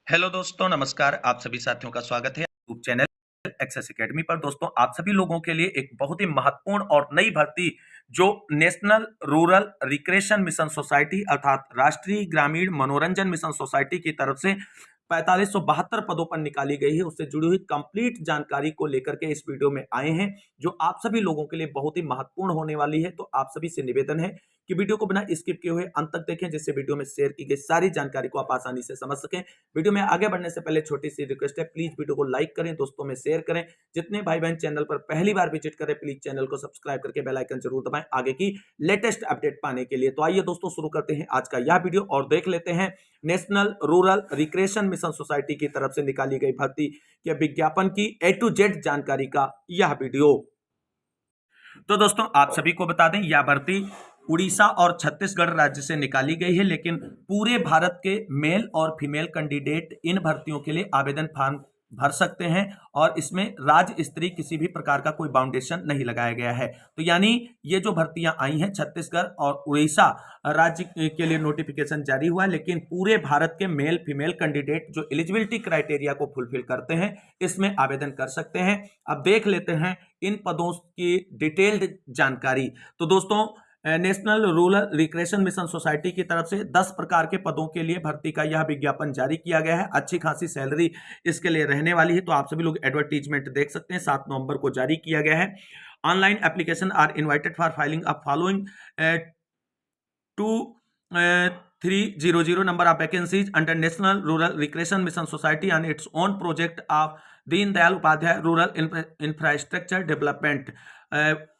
Hello दोस्तों, नमस्कार। आप सभी साथियों का स्वागत है यूट्यूब चैनल एक्सेस एकेडमी पर। दोस्तों, आप सभी लोगों के लिए एक बहुत ही महत्वपूर्ण और नई भर्ती जो national rural recreation mission society अर्थात राष्ट्रीय ग्रामीण मनोरंजन मिशन सोसाइटी की तरफ से 4572 पदों पर निकाली गई है, उससे जुड़ी हुई कंप्लीट जानकारी को लेकर के इस वीडियो में आए हैं, जो आप सभी लोगों के लिए बहुत ही महत्वपूर्ण होने वाली है। तो आप सभी से निवेदन है कि वीडियो को बिना स्किप किए हुए अंत तक देखें, जिससे वीडियो में शेयर की गई सारी जानकारी को आप आसानी से समझ सकें। वीडियो में आगे बढ़ने से पहले छोटी सी रिक्वेस्ट है, प्लीज वीडियो को लाइक करें, दोस्तों में शेयर करें। जितने भाई बहन चैनल पर पहली बार विजिट करें, प्लीज चैनल को सब्सक्राइब करके बेल आइकन जरूर दबाएं आगे की लेटेस्ट अपडेट पाने के लिए। तो आइए दोस्तों, शुरू करते हैं आज का यह वीडियो और देख लेते हैं national rural recreation mission society की तरफ से निकाली गई भर्ती के विज्ञापन की A to Z जानकारी का यह वीडियो। तो दोस्तों, आप सभी को बता दें, यह भर्ती उड़ीसा और छत्तीसगढ़ राज्य से निकाली गई है, लेकिन पूरे भारत के मेल और फीमेल कैंडिडेट इन भर्तियों के लिए आवेदन फॉर्म भर सकते हैं और इसमें राज्य स्तरीय किसी भी प्रकार का कोई बाउंडेशन नहीं लगाया गया है। तो यानी ये जो भर्तियां आई हैं, छत्तीसगढ़ और उड़ीसा राज्य के लिए नोटिफिकेशन जारी हुआ है, लेकिन पूरे भारत के मेल फीमेल कैंडिडेट जो एलिजिबिलिटी क्राइटेरिया को फुलफिल करते हैं, इसमें आवेदन कर सकते हैं। अब देख लेते हैं इन पदों की डिटेल्ड जानकारी। तो दोस्तों, national rural recreation mission society की तरफ से 10 प्रकार के पदों के लिए भर्ती का यह विज्ञापन जारी किया गया है। अच्छी खासी सैलरी इसके लिए रहने वाली है, तो आप सभी लोग एडवर्टीजमेंट देख सकते हैं। 7 नवंबर को जारी किया गया है। Online application are invited for filing a following 2300 number of vacancies under National Rural Recreation Mission Society on its own project of Deen Dayal Upadhyaya rural infrastructure development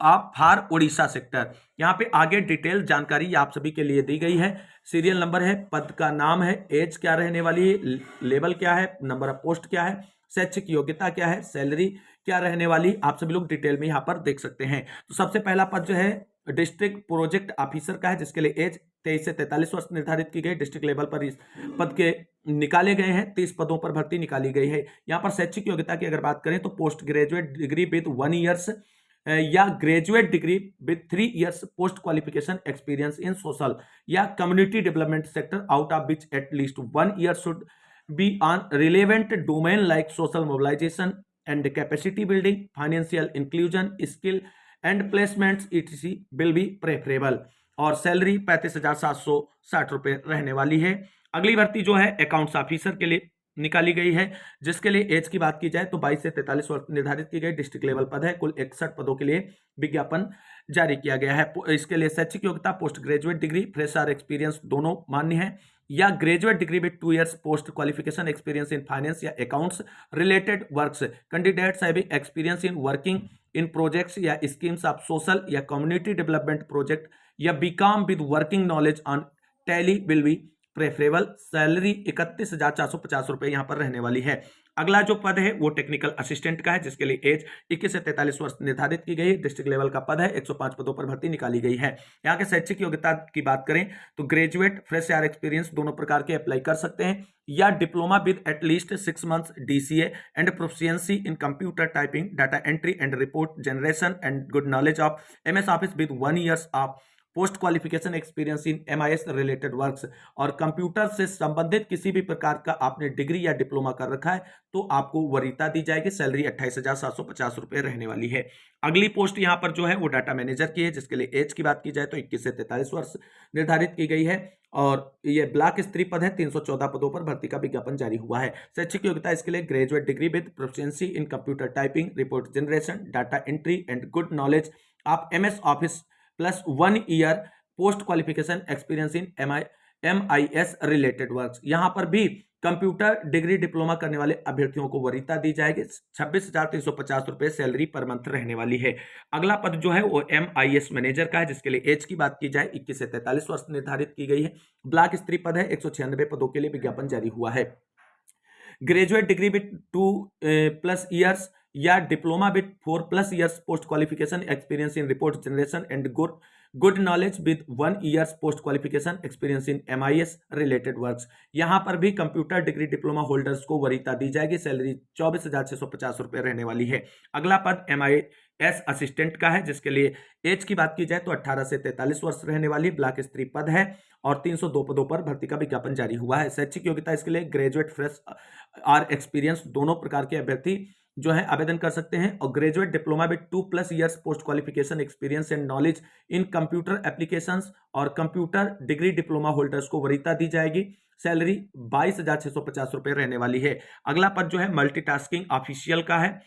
of for Orissa sector. यहाँ पे आगे डिटेल जानकारी आप सभी के लिए दी गई है। सीरियल नंबर है, पद का नाम है, एज क्या रहने वाली है, लेवल क्या है, नंबर ऑफ पोस्ट क्या है, शैक्षिक योग्यता क्या है, सैलरी क्या रहने वाली, आप सभी लोग डिटेल में यहाँ पर देख सकते हैं। तो सबसे पहला पद जो है डिस्ट्रिक्ट प्रोजेक्ट ऑफिसर का है, जिसके लिए एज 23 से 43 वर्ष निर्धारित की गई। डिस्ट्रिक्ट लेवल पर इस पद के निकाले गए हैं। 30 पदों पर भर्ती निकाली गई है। यहाँ पर शैक्षिक योग्यता की अगर बात करें तो post graduate degree with 1 years या graduate degree with 3 years post qualification experience in social या community development sector out of which at least 1 year should be on relevant domain like social mobilisation and capacity building, financial inclusion, skill and placements etc will be preferable. और salary 35,760 रुपए रहने वाली है। अगली भर्ती जो है अकाउंट्स ऑफिसर के लिए निकाली गई है, जिसके लिए एज की बात की जाए तो 22 से 43 वर्ष निर्धारित की गई। डिस्ट्रिक्ट लेवल पद है। कुल 61 पदों के लिए विज्ञापन जारी किया गया है। इसके लिए शैक्षिक योग्यता post graduate degree, fresher experience दोनों मान्य है, या graduate degree with 2 years post qualification experience in finance या accounts related works. Candidates having experience in working in projects या स्कीम्स ऑफ सोशल या कम्युनिटी डेवलपमेंट प्रोजेक्ट या BCom with working knowledge on Tally will be preferable. Salary 31,450 रुपए यहाँ पर रहने वाली है। अगला जो पद है वो टेक्निकल असिस्टेंट का है, जिसके लिए एज 21 से 43 वर्ष निर्धारित की गई। डिस्ट्रिक्ट लेवल का पद है। 105 पदों पर भर्ती निकाली गई है। यहाँ के शैक्षिक योग्यता की बात करें तो ग्रेजुएट, फ्रेश यार एक्सपीरियंस दोनों प्रकार के अप्लाई कर सकते हैं, या diploma with at least 6 months DCA and proficiency in computer typing, data entry and report generation and good knowledge of MS office with 1 years of post qualification experience in MIS related works. और computer से संबंधित किसी भी प्रकार का आपने degree या diploma कर रखा है तो आपको वरीयता दी जाएगी। सैलरी 28,750 रुपए रहने वाली है। अगली पोस्ट यहाँ पर जो है वो डाटा मैनेजर की है, जिसके लिए एज की बात की जाए तो 21 से 43 वर्ष निर्धारित की गई है। और ये ब्लॉक स्तरीय पद है। 314 पदों पर भर्ती का विज्ञापन जारी हुआ है। शैक्षिक योग्यता इसके लिए graduate degree with proficiency in computer typing, report generation, data entry and good knowledge of MS office plus 1 year post qualification experience in MIS related works. यहां पर भी कंप्यूटर डिग्री डिप्लोमा करने वाले अभ्यर्थियों को वरीयता दी जाएगी। 26,350 रुपए सैलरी पर मंथ रहने वाली है। अगला पद जो है वो MIS मैनेजर का है, जिसके लिए एज की बात की जाए 21 से 43 वर्ष निर्धारित की गई है। ब्लॉक स्तरीय पद है। 196 पदों के लिए विज्ञापन जारी हुआ है। ग्रेजुएट डिग्री विद 2+ ईयर्स या diploma with 4+ years post qualification experience in report generation and good knowledge with 1 years post qualification experience in MIS related works. यहां पर भी कंप्यूटर डिग्री डिप्लोमा होल्डर्स को वरीयता दी जाएगी। सैलरी 24,650 रुपए रहने वाली है। अगला पद एस असिस्टेंट का है, जिसके लिए एज की बात की जाए तो 18 से 43 वर्ष रहने वाली ब्लॉक स्त्री पद है और 302 पदों पर भर्ती का विज्ञापन जारी हुआ है। शैक्षिक योग्यता इसके लिए ग्रेजुएट, फ्रेश और एक्सपीरियंस दोनों प्रकार के अभ्यर्थी जो है आवेदन कर सकते हैं। और graduate diploma with 2+ years post qualification experience and knowledge in computer applications और कंप्यूटर डिग्री डिप्लोमा होल्डर्स को वरीयता दी जाएगी। सैलरी 22,650 रुपए रहने वाली है। अगला पद जो है मल्टीटास्किंग ऑफिशियल का है,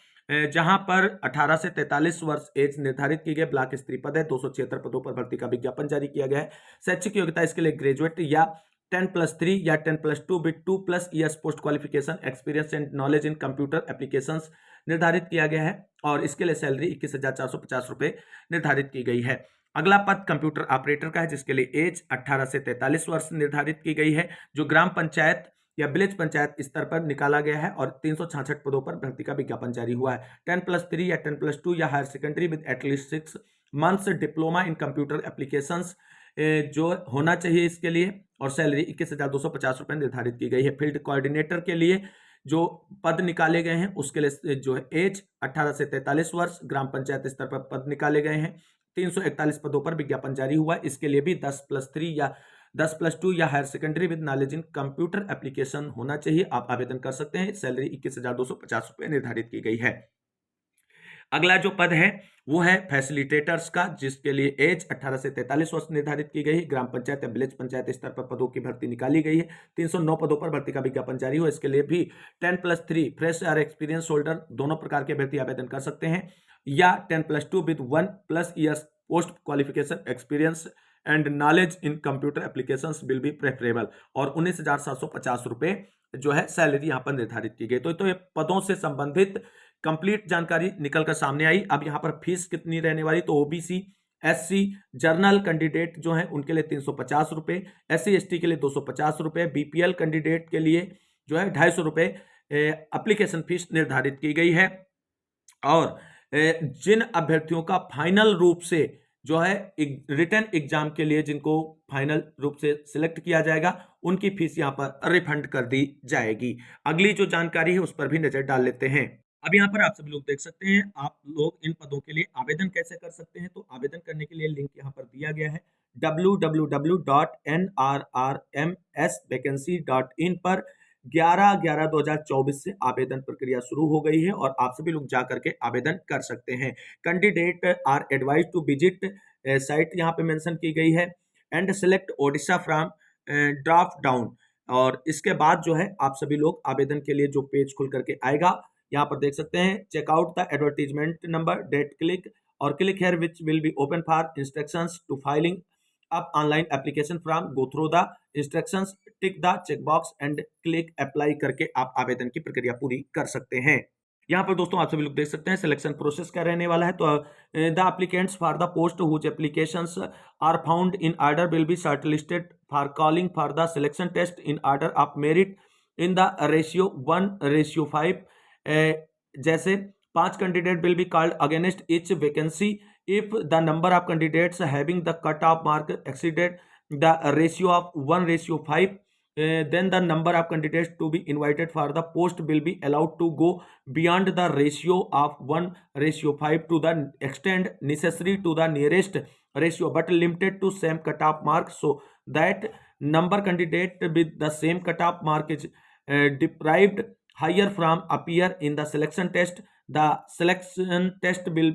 जहां पर 18 से 43 वर्ष एज निर्धारित की गई ब्लॉक स्त्री पद है। 276 पदों पर भर्ती का विज्ञापन जारी किया गया है। शैक्षिक योग्यता इसके लिए ग्रेजुएट या 10+3 या 10+2 with 2+ years post qualification experience and knowledge in computer applications निर्धारित किया गया है और इसके लिए सैलरी 21,450 रुपए निर्धारित की गई है। अगला पद कंप्यूटर ऑपरेटर का है, जिसके लिए एज 18 से 43 वर्ष निर्धारित की गई है, जो ग्राम पंचायत या विलेज पंचायत स्तर पर निकाला गया है और 366 पदों पर भर्ती का विज्ञापन जारी हुआ है। 10+3 या 10+2 या higher secondary with at least 6 months diploma in computer applications जो होना चाहिए इसके लिए, और सैलरी 21,250 रुपए निर्धारित की गई है। फील्ड कोऑर्डिनेटर के लिए जो पद निकाले गए हैं उसके लिए जो है एज 18 से 43 वर्ष ग्राम पंचायत स्तर पर पद निकाले गए हैं। 341 पदों पर विज्ञापन जारी हुआ है। इसके लिए भी 10+3 या 10+2 या higher secondary with knowledge in computer application होना चाहिए। आप आवेदन कर सकते हैं। सैलरी 21,250 रुपए निर्धारित की गई है। अगला जो पद है वो है फैसिलिटेटर्स का, जिसके लिए एज 18 से 43 वर्ष निर्धारित की गई है। ग्राम पंचायत या विलेज पंचायत स्तर पर पदों की भर्ती निकाली गई है। 309 पदों पर भर्ती का विज्ञापन जारी हुआ। इसके लिए भी 10+3 फ्रेश और एक्सपीरियंस होल्डर दोनों प्रकार के अभ्यर्थी आवेदन कर सकते हैं, या 10+2 with 1+ years post qualification experience and knowledge in computer applications will be preferable. और 19,750 रुपए जो है सैलरी यहाँ पर निर्धारित की गई। तो ये पदों से संबंधित कंप्लीट जानकारी निकलकर सामने आई। अब यहाँ पर फीस कितनी रहने वाली, तो ओबीसी, एससी, जर्नल कैंडिडेट जो है उनके लिए 350 रुपए, एससी एसटी के लिए 250 रुपए, बीपीएल कैंडिडेट के लिए जो है 250 रुपए एप्लीकेशन फीस निर्धारित की गई है। और जिन अभ्यर्थियों का फाइनल रूप से जो है रिटन एग्जाम के लिए जिनको फाइनल रूप से सिलेक्ट किया जाएगा उनकी फीस यहाँ पर रिफंड कर दी जाएगी। अगली जो जानकारी है उस पर भी नजर डाल लेते हैं। अब यहाँ पर आप सभी लोग देख सकते हैं आप लोग इन पदों के लिए आवेदन कैसे कर सकते हैं। तो आवेदन करने के लिए लिंक यहाँ पर दिया गया है www.nrrmsvacancy.in पर 11/11/2024 से आवेदन प्रक्रिया शुरू हो गई है और आप सभी लोग जा करके आवेदन कर सकते हैं। Candidate are advise to visit site यहाँ पे मेंशन की गई है and select Odisha from draft down. और इसके बाद जो है आप सभी लोग आवेदन के लिए जो पेज खुल करके आएगा यहाँ पर देख सकते हैं, checkout the advertisement number, date click और click here which will be open for instructions to filling up online application form, go through the instructions, tick the checkbox and click apply करके आप आवेदन की प्रक्रिया पूरी कर सकते हैं। यहाँ पर दोस्तों आप सभी लोग देख सकते हैं सिलेक्शन प्रोसेस क्या रहने वाला है। तो the applicants for the post whose applications are found in order will be shortlisted for calling for the selection test in order of merit in the ratio 1:5। जैसे 5 candidate will be called against each vacancy if the number of candidates having the cut off mark exceeded the ratio of 1:5, then the number of candidates to be invited for the post will be allowed to go beyond the ratio of 1:5 to the extent necessary to the nearest ratio but limited to same cutoff mark, so that number candidate with the same cutoff mark is deprived higher from appear in the selection test. The selection test will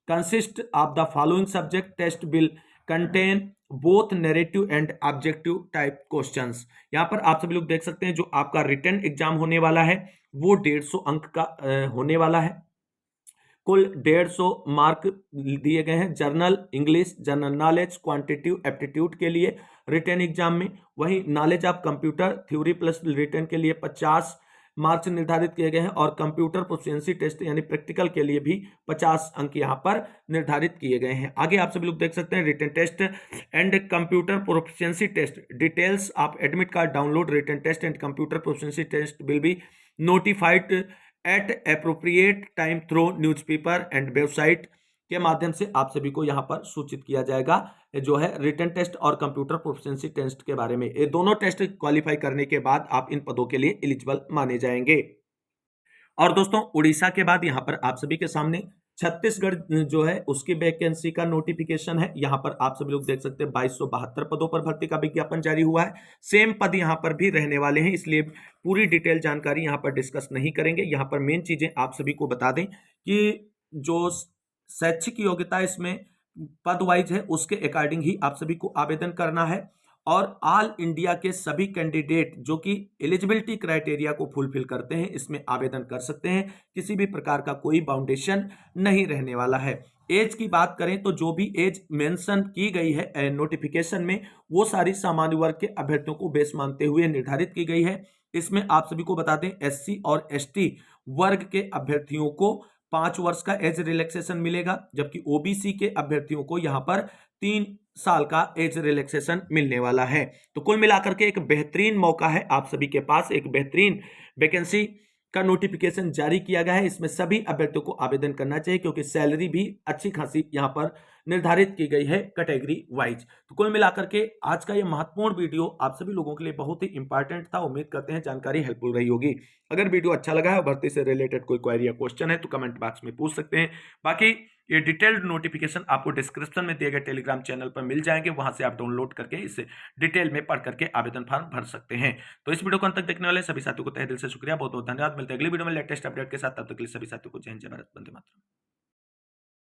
consist of the following subject. Test will contain both narrative and objective type questions. यहाँ पर आप सभी लोग देख सकते हैं जो आपका रिटन एग्जाम होने वाला है वो 150 अंक का होने वाला है। कुल 150 मार्क दिए गए हैं general English, general knowledge, quantitative aptitude के लिए रिटन एग्जाम में। वही knowledge of computer theory plus written के लिए 50 मार्क्स निर्धारित किए गए हैं और कंप्यूटर प्रोफिशिएंसी टेस्ट यानी प्रैक्टिकल के लिए भी 50 अंक यहाँ पर निर्धारित किए गए हैं। आगे आप सभी लोग देख सकते हैं written test and computer proficiency test details of admit card download, written test and computer proficiency test will be notified at appropriate time through newspaper and website के माध्यम से आप सभी को यहाँ पर सूचित किया जाएगा जो है रिटन टेस्ट और कंप्यूटर प्रोफिशिएंसी टेस्ट के बारे में। ये दोनों टेस्ट क्वालिफाई करने के बाद आप इन पदों के लिए एलिजिबल माने जाएंगे। और दोस्तों उड़ीसा के बाद यहाँ पर आप सभी के सामने छत्तीसगढ़ जो है उसकी वैकेंसी का नोटिफिकेशन है। यहाँ पर आप सभी लोग देख सकते हैं 2272 पदों पर भर्ती का विज्ञापन जारी हुआ है। सेम पद यहाँ पर भी रहने वाले हैं, इसलिए पूरी डिटेल जानकारी यहाँ पर डिस्कस नहीं करेंगे। यहाँ पर मेन चीजें आप सभी को बता दें कि जो शैक्षिक योग्यता इसमें पद वाइज है उसके अकॉर्डिंग ही आप सभी को आवेदन करना है। और ऑल इंडिया के सभी कैंडिडेट जो कि एलिजिबिलिटी क्राइटेरिया को फुलफिल करते हैं इसमें आवेदन कर सकते हैं। किसी भी प्रकार का कोई बाउंडेशन नहीं रहने वाला है। एज की बात करें तो जो भी एज मेंशन की गई है नोटिफिकेशन में वो सारी सामान्य वर्ग के अभ्यर्थियों को बेस मानते हुए निर्धारित की गई है। इसमें आप सभी को बता दें एससी और एसटी वर्ग के अभ्यर्थियों को 5 वर्ष का एज रिलैक्सेशन मिलेगा, जबकि ओबीसी के अभ्यर्थियों को यहां पर 3 साल का एज रिलैक्सेशन मिलने वाला है। तो कुल मिलाकर के एक बेहतरीन मौका है आप सभी के पास, एक बेहतरीन वैकेंसी का नोटिफिकेशन जारी किया गया है। इसमें सभी अभ्यर्थियों को आवेदन करना चाहिए क्योंकि सैलरी भी अच्छी खासी यहां पर निर्धारित की गई है कैटेगरी वाइज। तो कुल मिलाकर के आज का यह महत्वपूर्ण वीडियो आप सभी लोगों के लिए बहुत ही इंपॉर्टेंट था। उम्मीद करते हैं जानकारी हेल्पफुल रही होगी। अगर वीडियो अच्छा लगा है, भर्ती से रिलेटेड कोई क्वेरी या क्वेश्चन है तो कमेंट बॉक्स में पूछ सकते हैं। बाकी ये डिटेल्ड नोटिफिकेशन आपको डिस्क्रिप्शन में दिए गए टेलीग्राम चैनल पर मिल जाएंगे, वहां से आप डाउनलोड करके इसे डिटेल में पढ़ करके आवेदन फॉर्म भर सकते हैं। तो इस वीडियो को अंत तक देखने वाले सभी साथियों को तहे दिल से शुक्रिया, बहुत बहुत धन्यवाद। मिलते हैं अगली वीडियो में लेटेस्ट अपडेट के साथ, तब तक के लिए सभी साथियों को जय हिंद, जय भारत, वंदे मातरम।